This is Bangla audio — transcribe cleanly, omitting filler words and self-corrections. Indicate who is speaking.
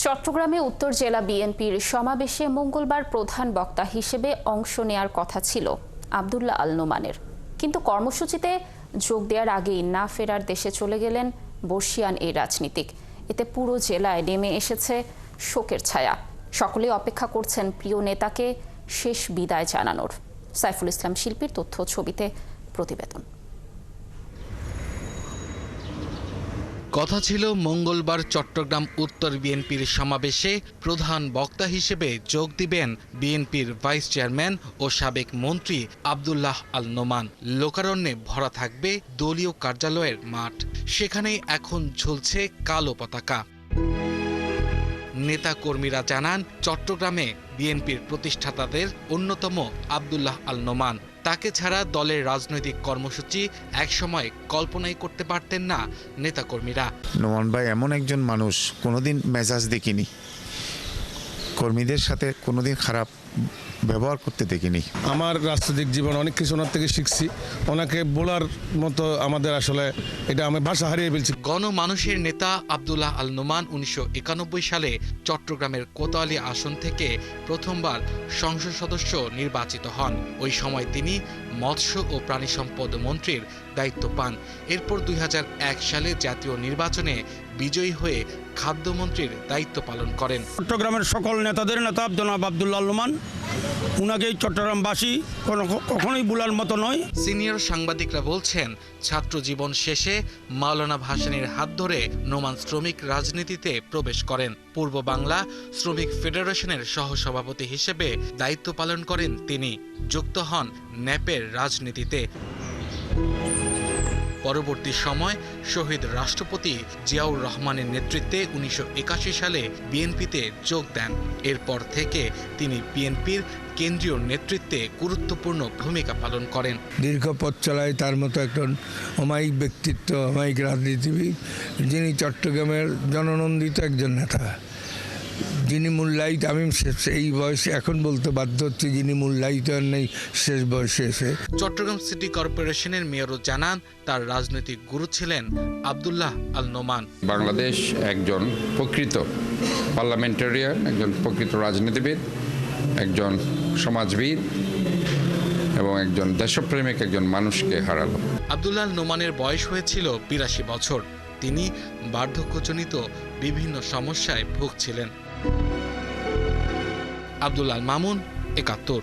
Speaker 1: চট্টগ্রামে উত্তর জেলা বিএনপির সমাবেশে মঙ্গলবার প্রধান বক্তা হিসেবে অংশ নেয়ার কথা ছিল আব্দুল্লাহ আল নোমানের, কিন্তু কর্মসূচিতে যোগ দেওয়ার আগেই না ফেরার দেশে চলে গেলেন বর্ষিয়ান এই রাজনীতিক। এতে পুরো জেলায় নেমে এসেছে শোকের ছায়া। সকলেই অপেক্ষা করছেন প্রিয় নেতাকে শেষ বিদায় জানানোর। সাইফুল ইসলাম শিল্পীর তথ্য ছবিতে প্রতিবেদন।
Speaker 2: কথা ছিল মঙ্গলবার চট্টগ্রাম উত্তর বিএনপির সমাবেশে প্রধান বক্তা হিসেবে যোগ দিবেন বিএনপির ভাইস চেয়ারম্যান ও সাবেক মন্ত্রী আব্দুল্লাহ আল নোমান। লোকারণ্যে ভরা থাকবে দলীয় কার্যালয়ের মাঠ, সেখানেই এখন ঝুলছে কালো পতাকা। নেতা কর্মীরা জানান, চট্টগ্রামে বিএনপির প্রতিষ্ঠাতাদের অন্যতম আব্দুল্লাহ আল নোমান। তাকে ছাড়া দলের রাজনৈতিক কর্মসূচি একসময় কল্পনাই করতে পারতেন না নেতাকর্মীরা।
Speaker 3: নোমান ভাই এমন একজন মানুষ, কোনোদিন মেজাজ দেখিনি, কর্মীদের সাথে কোনোদিন খারাপ ব্যবহার করতে দেখিনি।
Speaker 4: আমার রাজনৈতিক জীবন অনেক কিছু ওনার থেকে শিখছি। ওনাকে বলার মতো আমাদের আসলে এটা আমি ভাষা হারিয়ে ফেলছি।
Speaker 2: গণমানুষের নেতা আব্দুল্লাহ আল নোমান 1991 সালে চট্টগ্রামের কোতোয়ালি আসন থেকে প্রথমবার সংসদ সদস্য নির্বাচিত হন। ওই সময় তিনি মৎস্য ও প্রাণী সম্পদ মন্ত্রীর দায়িত্ব পান। এরপর 2001 সালে জাতীয় নির্বাচনে বিজয়ী হয়ে খাদ্যমন্ত্রীর দায়িত্ব পালন করেন।
Speaker 5: চট্টগ্রামের সকল নেতাদের নেতা আব্দুল্লাহ আল নোমান, উনাকেই চট্টগ্রামবাসী কখনোই ভুলার মতো নয়।
Speaker 2: সিনিয়র সাংবাদিকরা বলছেন, ছাত্র জীবন শেষে মাওলানা ভাসানীর হাত ধরে নোমান শ্রমিক রাজনীতিতে প্রবেশ করেন। পূর্ব বাংলা শ্রমিক ফেডারেশনের সহসভাপতি হিসেবে দায়িত্ব পালন করেন তিনি। যুক্ত হন ন্যাপের রাজনীতিতে। পরবর্তী সময় শহীদ রাষ্ট্রপতি জিয়াউর রহমানের নেতৃত্বে 1981 সালে বিএনপিতে যোগ দেন। এরপর থেকে তিনি বিএনপির কেন্দ্রীয় নেতৃত্বে গুরুত্বপূর্ণ ভূমিকা পালন করেন।
Speaker 6: দীর্ঘ পথ চলায় তার মতো একজন অমায়িক ব্যক্তিত্ব, অমায়িক রাজনীতিবিদ, যিনি চট্টগ্রামের জননন্দিত একজন নেতা, যিনি মূল্যায়িত। আমি এই বয়সে এখন বলতে বাধ্য হচ্ছি, যিনি মূল্যায়িত নেই শেষ বয়সে এসে।
Speaker 2: চট্টগ্রাম সিটি কর্পোরেশনের মেয়রও জানান, তার রাজনৈতিক গুরু ছিলেন আব্দুল্লাহ আল নোমান।
Speaker 7: বাংলাদেশ একজন প্রকৃত পার্লামেন্টারিয়ান, একজন প্রকৃত রাজনীতিবিদ, একজন সমাজবিদ এবং একজন দেশপ্রেমিক একজন মানুষকে হারালো।
Speaker 2: আব্দুল্লাহ নোমানের বয়স হয়েছিল 82 বছর। তিনি বার্ধক্যজনিত বিভিন্ন সমস্যায় ভুগছিলেন। আব্দুল আল মামুন, 71।